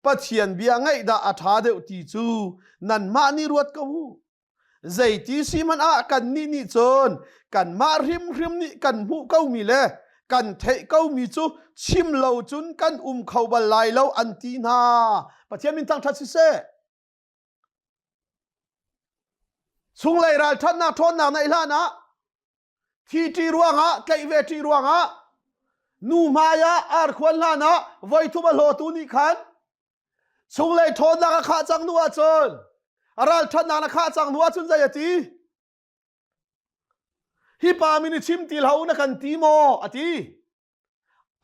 pathian bia ngai da atha deu ti chu nan ma ni ruat ko zai ti siman a kan ni chon kan ma rim ni kan mu ko mi le kan thei ko mi chu chim lo chun kan khau bal lai lo an ti na pathian min tang that si se chung lai ral than na thon na nai la na ti ruanga tlai ve ti ruanga nu maya ar khwan la na voi thu ba lo tu ni khan chung lai thon na ka kha chang nu a chon ral that na na kha chang nuwa chun zai ati hi pa mi ni chim til hau na kan ti mo ati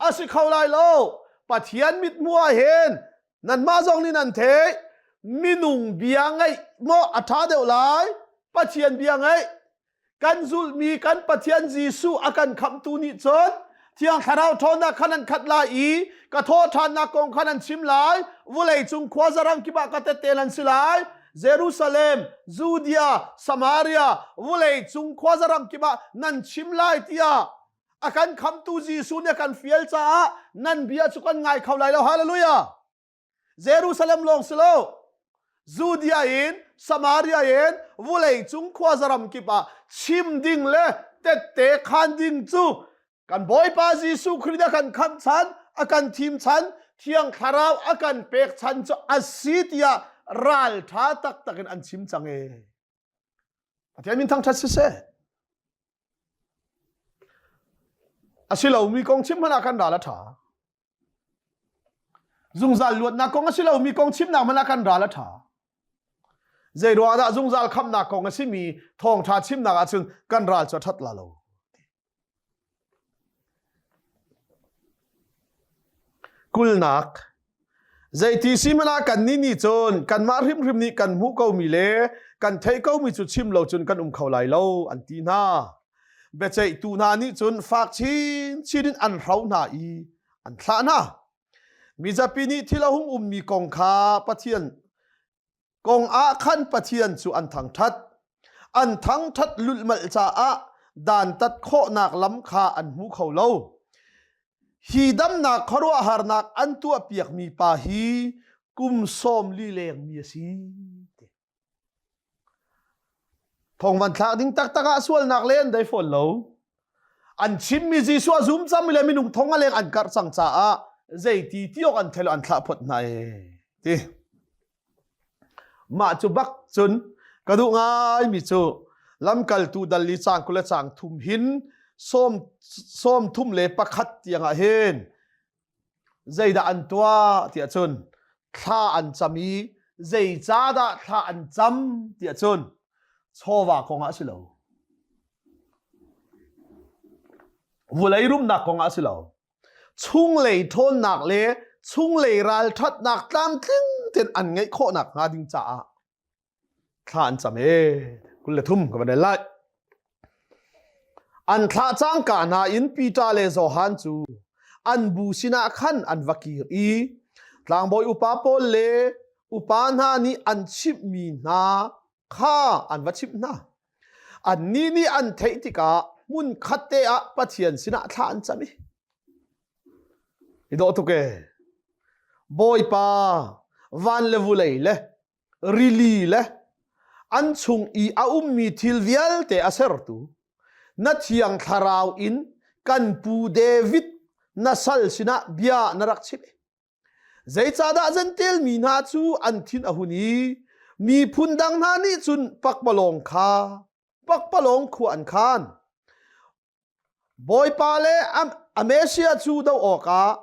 asi khaulai lo pathian mit mua hen nan ma zong ni nan the minung biangai mo atha deu lai pathian biangai kan zul mi kan pathian jisu akan kham tu ni chon thiang kharau thona khanan khatla i ka tho than na kong khanan chim lai vulei chung khwa zarang ki ba ka te telan silai Jerusalem Judea Samaria vulei chung khwa zarang ki ba nan chim lai tia akan kham tu jisu ne kan fiel cha nan bia chu kan ngai khau lai lo hallelujah Jerusalem long silo Judea in Samaria in vulei chung khwa zaram ki ba chim ding le te khan ding chu kan boy pa jisu khrida kan kham chan akan thim chan thiang kharau akan pek chan chu asitia ral tha tak takin an chim change pathian min thang that se asilo mi kong chim hana kan dala tha zungzal luat na kong asilo mi kong chim na hana kan dala tha zai ro da zungzal kham na kong asimi thong tha chim na ga chun kan ral cha that la lo kulnak zai ti simana kan ni chon kan mar hrim ni kan mu ko mi le kan thei ko mi chu chim lo chun kan khau lai lo an ti na be chei tu na ni chun fak chin an rau na i an thla na mi zapini thilahung mi kong kha pathian kong a khan pathian chu an thang that lulmal cha a dan tat kho nak lam kha an mu khau lo hi dam na kharwa har nak an tu piak mi pa hi kum som li leng mi si thong wan thak ding tak taka sual nak len dai fol lo an chim mi ji so zum cham le minung thong a leng an kar chang cha a zai ti tiok an thelo an thla phot na e ti ma chu bak chun kadu ngai mi chu lam kal tu dal li chang kula chang thum hin som thum le pakhat tianga hen zaida an tua tia chun tha an chami zai cha da tha an cham tia chun chowa konga silo vulai rum nak konga silo chung lei thon nak le chung lei ral that nak tlam tling ten an ngai kho nak nga ding cha tha an cham e kul le thum ka ban lai an thla chang ka na in Peter le Johan chu an bu sina khan an vakir i tlang boy upa pol le upa na ni an chip mi na kha an wachip na an ni an theitika mun khatte a pathian sina thla an chami ido to ke boy pa van le vulei le rili le an chung i a mi thil vial te aser tu na thiang tharau in kan pu David na sal sina bia narak chip zai cha da zentel mi na chu an thin ahuni mi phundang na ni chun pakpalong khu an khan boy pa le amesia chu do oka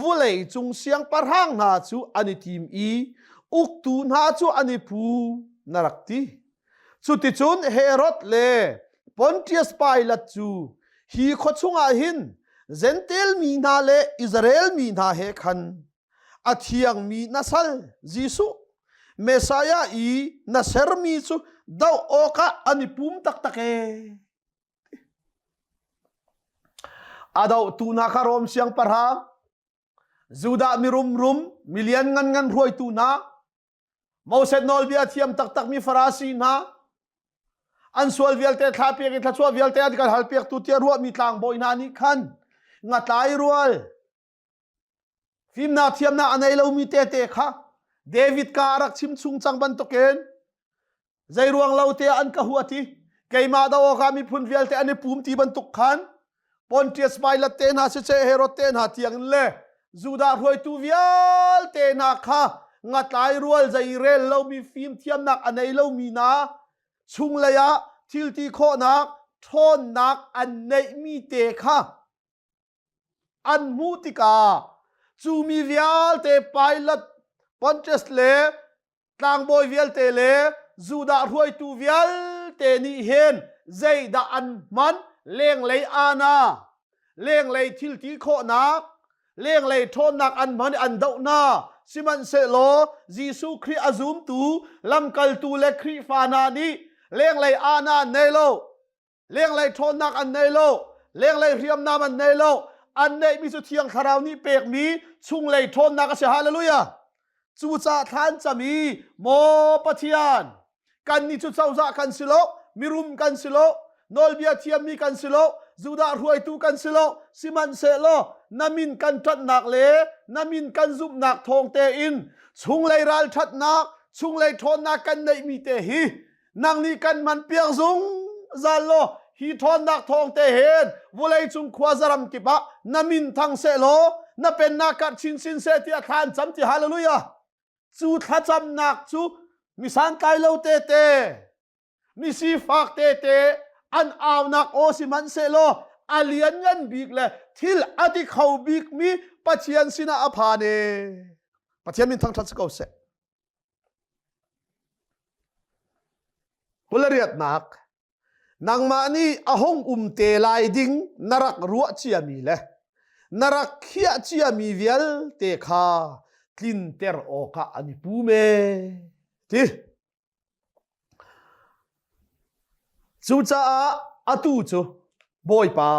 vulei chung siang parhang na chu ani tim i uktu na chu ani pu narakti chu ti chun Herod le Pontius Pilate chu hi khochunga hin zentel mi na le Israel mi na he khan athiang mi nasal Jisu Messiah i naser mi chu daw oka anipum taktake adaw tuna karom siang parha Juda mirum million ngan ruai tuna Mauset nol bia thiam tak mi farasi na an sual vialte thapiak i thachua vialte adikal halpiak tu tia ruwa mi tlang boy na ni khan nga tlai rual phim na thiam na anei lo mi te kha David ka arak chim chung chang ban to ken zai ruang lo te an ka huati keima da o ka mi phun vialte ani pum ti ban tuk khan Pontius Pilate te na se Herod te na tiang le Juda roi tu vialte na kha nga tlai rual zai rel lo mi phim thiam nak anei lo mi na chung laya thil ti kho nak thon nak an nei mi te kha an mutika chu mi vial te Pilate Pontius le tlang boy vial te le จูดารวยตูเวียลเตนี่เฮนใจดาอันมันเลี้ยงเลยอานาเลี้ยงเลยทิลตีโคนักเลี้ยงเลยทนนักอันมันอันเดาหน้าสิมันเสโลยิสุคริอาซุมตูลำกัลตูเลคริฟานานีเลี้ยงเลยอานาเนโลเลี้ยงเลยทนนักอันเนโลเลี้ยงเลยเรียมนามันเนโลอันเนมิสุเทียงคาราวนี้เปกมีชุงเลยทนนักเสียฮาเลลูยาจูจ่าท่านจะมีโมปะเทียนกันนิจุเจ้าจ่ากันสิโลมิรุมกันสิโลนอลเบียเทียมมีกันสิโลจูดารวยตูกันสิโลสิมันเสโลนามินกันทัดนักเลนามินกันซุบนักทองเตอินชุงเลยรัลทัดนักชุงเลยทนนักกันในมีเตฮีนางนี้กันมันเปียกซุงซาโลฮีทนนักทองเตเฮนวุเลยจุงควาซารมกิบะนามินทังเสโลน่าเป็นนักกัดชินสินเสติอาคารจำที่ฮาเลลูยาจูทัดจำนักจูมิสันไกโลเตเตมิซีฟักเตเตอันอาวนักโอสิมันเซโลอาเลียนยันบิกเลยทิลอติเขาบิกมีปัจเจียนสินาอภาเนปัจเจียนมินทั้งทัศกเอาเสกุลเรียดนักนางมานีอหงเตลายดิงนรักรัวเจียมีเลยนรักเขียเจียมีเวลเตคาคลินเตอร์โอกาอันปูเมที่จูจ่าอตูจูบอยปา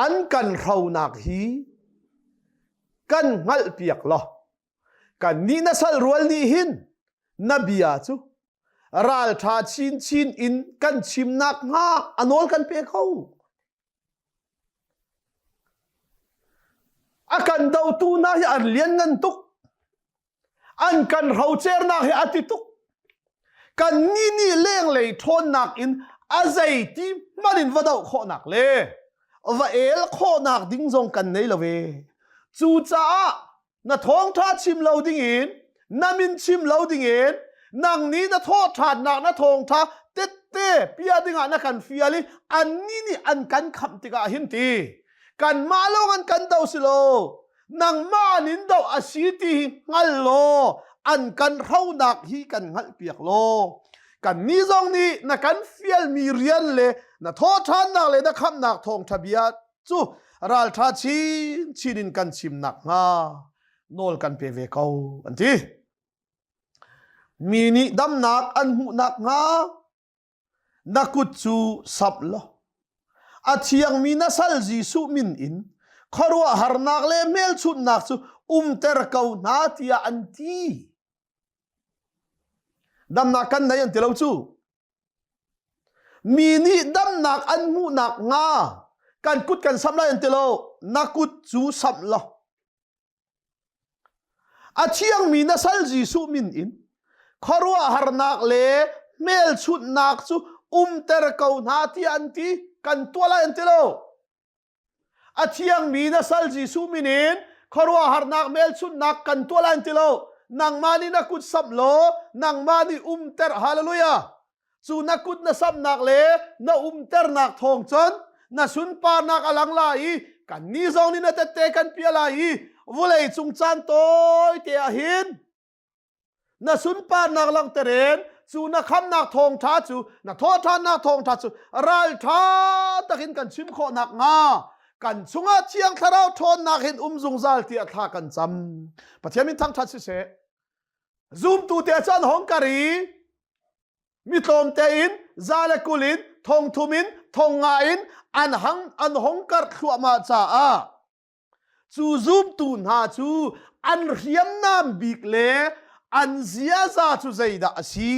อันกันเราหนักฮีกันงัลเปียกล้อกันนี่นัสลรวลนี่หินนบีอาจูรัลทาชินอินกันชิมนักงาอันอลกันเปียกเขาอากันดาวตูนาฮิอันเลียนนันตุกอันกันเราเจอนาฮิอติตุกกันนี่เลี้ยงเลยทนนักอินอาใจที่มันวัดเอาข้อนักเลยว่าข้อนักดิ้งจงกันในละเวจูจ่าน่ะท้องท่าชิมเหลาดิ้งอินน้ามินชิมเหลาดิ้งอินนางนี้น่ะทอดถาดนักน่ะท้องท่าเตเต้พิยาดิ้งนักกันฟิอาลีอันนี้อันกันคำติกาหินตีกันมาโลกันกันดาวสิโลนางมานินดาวอาศิติงัลโลอันกันเราหนักฮีกันงัลเปียกโลกันนี้จงนี้นักกันฟิลมีเรียนเลยนักทอดทานนักเลยนักคำนักทองทะเบียจูรัลทาชินินกันชิมนักงาโนลกันเปเวเกาอันที่มีนี่ดำนักอันหูนักงานักกุจูสับโลอาเทียงมีนัสลจีสุมินอินขรัวหารนักเลเมลชุดนักจูเตอร์เกานาตียอันทีดำนักกันไหนอันที่เราจูมีนี่ดำนักอันมูนักงากันกุดกันสับละอันที่เรานักกุดจูสับละอาเทียงมีนัสลจีสุมินอินขรัวหารนักเลเมลชุดนักจูเตอร์เกานาตีอันทีกันตัวละอันที่เราอาเทียงมีนัสลจีสุมินินขรัวหารนักเมลชุดนักกันตัวละอันที่เรานางมานีนักกุดสับโลนางมานีเตอร์ฮาเลลูยาจูนักกุดนัสับนักเลนัเตอร์นักทองจนนัสุนปานักอลังลายกันนี้จงนี้นัเตกันเปียลายวุเลยจุงจันโตยเตียหินนัสุนปานักลังเตเรนจูนักคำนักทองท้าจูนักโทษทานนักทองท้าจูรัลท้าตะกินกันชิมโคนักงากันสุงอาเชียงคาราวทนนักเห็นจุงซาลที่อัฐากันจำปัจจัยมินทั้งทัศเสซูมตูเตจันฮงการีมิตรมเตอินซาเลกุลินทงทุมินทงงาอินอันฮงการขวมาจ้าจูซูมตูนาจูอันเรียมน้ำบิกเลอันเสียซาจูใจดาสี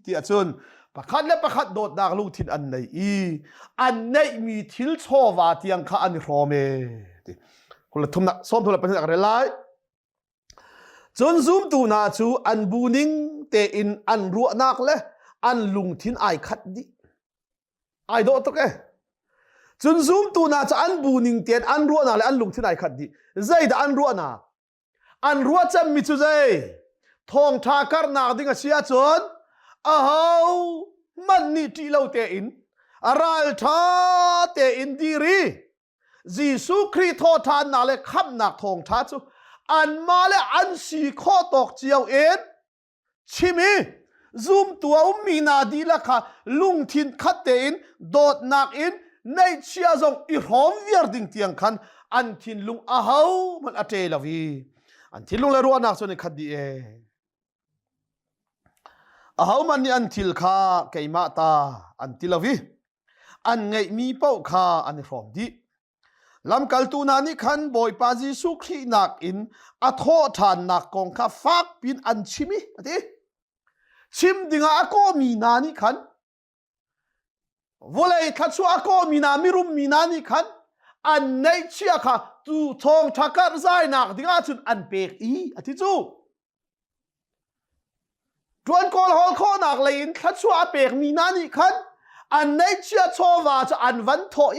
ที่อาจารย์ประคัดและประคัดโดดดักลูกทินอันไหนอันไหนมีทิลโชวาที่ยังข้าอันรอเมคนละทุ่มนักซ้อมทุนละเป็นอะไรไล่จนซูมตูนาจูอันบูนิงเตอินอันรัวนักเลยอันลุงทินไอคัดดิไอโดดตกจนซูมตูนาจูอันบูนิงเตียนอันรัวนักเลยอันลุงทินไอคัดดิใจดอันรัวนักอันรัวจำมิจูใจทองทาการนักดิ้งเสียจนมันนี่ที่เราเตอินรัลทาเตอินดีรียิสุคริโตทานนักเลยขับนักทองทาจูอันมาเลอันสีข้อตกเจียวเอ็นชิมี zoom ตัวมีนาดีละค่ะลุงทินคัดเตอินโดดนักอินในเชียจงอีหอมเวียร์ดิ่งเตียงคันอันทินลุงอาเฮามันอเจลาวีอันทินลุงเลยรัวนักส่วนคัดดีเออาเฮามันนี่อันทิลค่าไก่มาตาอันทิลาวีอันไงมีเป้าค่าอันหอมดีลำกัลตูนานี่คันบอยปาจิสุขรีนักอินอัทโหทานนักกองข้าฟักปินอันชิมิอะดิชิมดิงอาโกมีนานี่คันวลัยทัดชัวอาโกมีนามิรุมมีนานี่คันอันในเชียค่ะตูทองทักกะใจนักดิงอาจุนอันเปกอีอะทิจูจวนกอลฮอลข้อนักเลยอินทัดชัวอาเปกมีนานี่คันอันในเชียโชวาจะอันวันถอย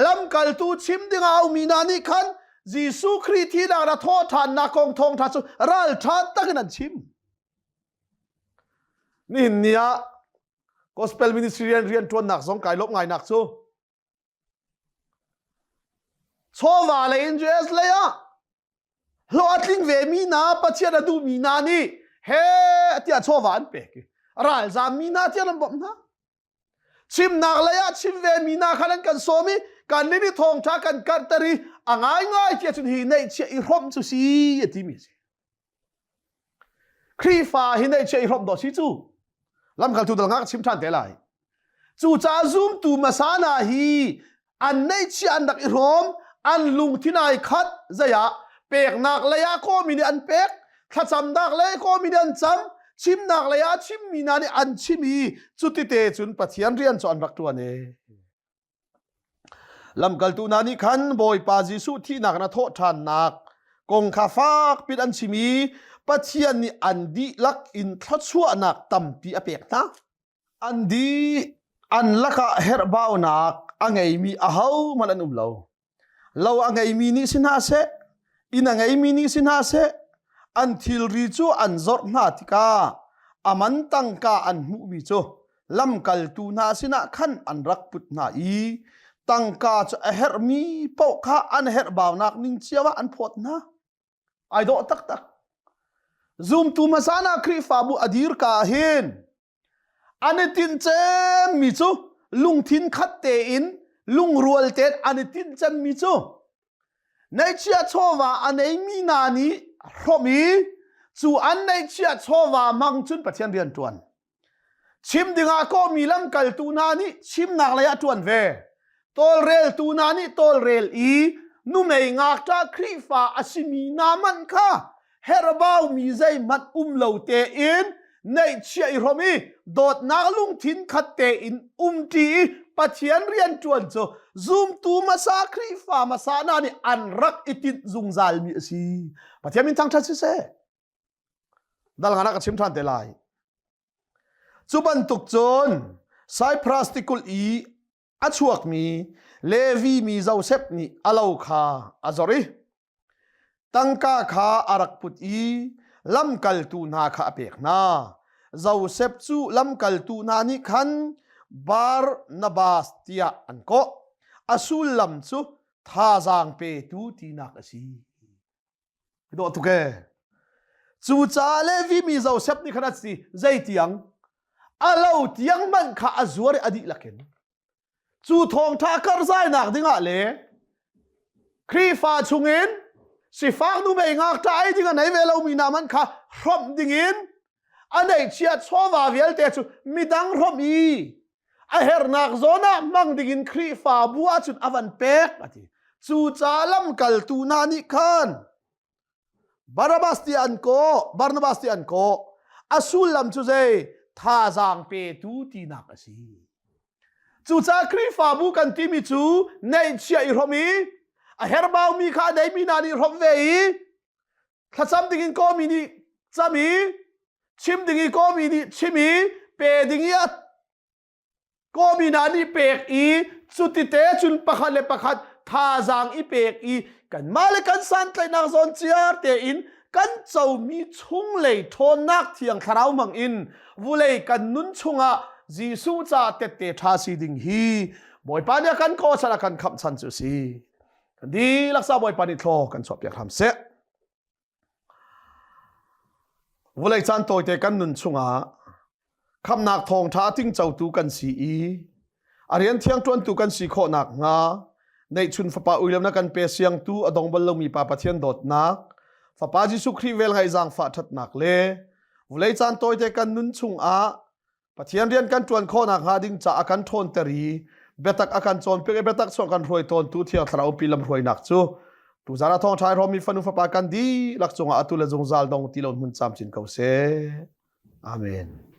ลำกัลตูชิมดิงเอามีนานี่คันจีสุครีที่นักระทอทานนักกองทองทัดชัวรัลทัดตั้งนั้นชิมนี่เนี่ย Gospel Ministry เรียนทวนหนักสองกายลบไงหนักสู้โชว์ว่าเลยอินเจสเลยอะโลอัดลิงเวมีนาปัจเจกดูมีนานี่เฮ้ที่จะโชว์ว่าอันเป็กรัลจามีนาที่นั่นบอกนะชิมนักเลยอะชิมเวมีนาขันกันโซมิกันลิลิทองชากันกันตรีอ่างง่ายที่จะหินในเชื่ออีรอมสุสีที่มีครีฟ้าหินในเชื่ออีรอมดอชิจูลำกัลตูตะงักชิมทันเตลัยจูจ้าซูมตูมาสานาฮีอันในเชื่ออันดักอีรอมอันลุงที่นายคัดใจยะเป็กนักเลยอะก็มีอันเป็กถ้าจำนักเลยก็มีอันจำชิมนักเลยอะชิมมีนานี่อันชิมีจุดที่เตจุนปัจจัยเรียนจอนรักตัวเนี่ยลำกัลตูนานี่ขันบอยปาจิสุที่นักนาโทษทานนักกงคาฟักปิดอันชิมีปัจจัยนี่อันดีลักอินทัดชัวนักตั้มปีอเปกนะอันดีอันลักเฮร์บาวนักอันไงมีอาเฮามันอันเราอันไงมีนิสินาเซอินอันไงมีนิสินาเซอันทิลริจูอันจอร์นาติกาอามันตังกาอันมุมิจูลำกัลตูนาสินะขันอันรักปุตนาอีตังกาจะเฮร์มีปกข้าอันเฮร์บาวนักนิงเชียวอันพอดนะไอโดตักตักซูมตูมาสานาครีฟาบุอดีร์กาเฮนอันตินเจมิจูลุงทินคัดเตอินลุงรัวเตอันตินเจมิจูในเชียโชวาอันเอมีนานีรมีจูอันในเชียโชวามังจุนปัจจัยเรียนจวนชิมดิงาโกมีลำกัลตูนานีชิมนักเลยจวนเวตอลเรลตูนานีตอลเรลอีนุ่มเองากจากครีฟาอาชิมีนามันค่ะเฮร์บาวมีใจมัดเหลาเตอินในเชียรมีโดดนักลุงทินคัดเตอินทีปัจจัยเรียนจวนโจซูมตูมาซาครีฟามาซานานี่อันรักอิติดซุงซาลมีสิปัจจัยมินทั้งชัดเสดัลงานักชิมทันเตลัยจุบันตุกโจนไซพรัสติกุลอีอัชวกมีเลวีมีเจ้าเซปนี่อลาวคาอาจอรีตั้งกาคาอารักปุตอีลำกัลตูนาคาเปกนาเจ้าเซปจูลำกัลตูนานี่ขันบาร์นาบาสเตียอันก็อสุลลำจูท่าจางเปตูตีนักสีดูตุกเกจูจ้าเลวีมีเจ้าเซปนี่ขนาดสิใจเตียงอาลาวเตียงมันข้าอจวรอดีลักเนจูทองทากร์ใจนักดิ้งอะไรครีฟ้าชุงอินสิฟังดูไม่งักใจดิ้งไหนเวลามีนามันข้าพร้อมดิ้งอินอันไหนเชียร์ชอบว่าเวลเตจูมีดังพร้อมอีไอเฮร์นักโซน่ามังดิ้งอินครีฟ้าบัวจุดอวันเป็กอะทีจูจ้าลำกัลตูนานิคันบาร์บาสติอันโกบาร์นบาสติอันโกอสุลลำจูเจท่าจางเปตูตีนักสีจูจ้าครีฟ้าบุกันที่มีจูในเชียร์อิรมีเฮร์บาวมีข้าในมีนานีรบเวอีถ้าจำดิ้งอินก็มีนี่จำมีชิมดิ้งอินก็มีนี่ชิมีเปดิ้งอินก็มีนานีเปกอีสุดที่เตจุนประคันเลประคันท่าจางอีเปกอีกันมาเลยกันสันเลยนางซอนเจียร์เตอินกันเจ้ามีชุ่งเลยทนนักเทียงคราวมังอินวุเลยกันนุนชุงะจีสูจ่าเตเตทาสีดิ่งฮีบอยปานี่กันก็ชนะกันคำสันสุสีกันดีลักษณะบอยปานี่โทกันชอบอยากทำเสะวุเลยจันโตเตกันนุนชุงะ คำนักทองท้าทิ้งเจ้าตูกันสีอาเรียนเที่ยงตวนตูกันสีโคนักงาในชุนฟ้าป่าอุยเลมนักกันเปเสียงตูอดงบอลลมีป่าปะเทียนดดนักฟ้าป่าจิสุครีเวลไงจางฟ้าทัดนักเลวุเลยจานโตยเตกันนุนชุงปะเทียนเรียนกันตวนโคนักหาดิ้งจะอากันทนเตรีเบตักอากันโจนเปเบตักส่งกันรวยตนตูเที่ยงทราวปีลำรวยนักจูตูจาราทองชายรอมีฟันุฟ้าป่ากันดีลักจงอาตุเลจงซาลดงตีลนมุนจามจินเกาเซอาเมน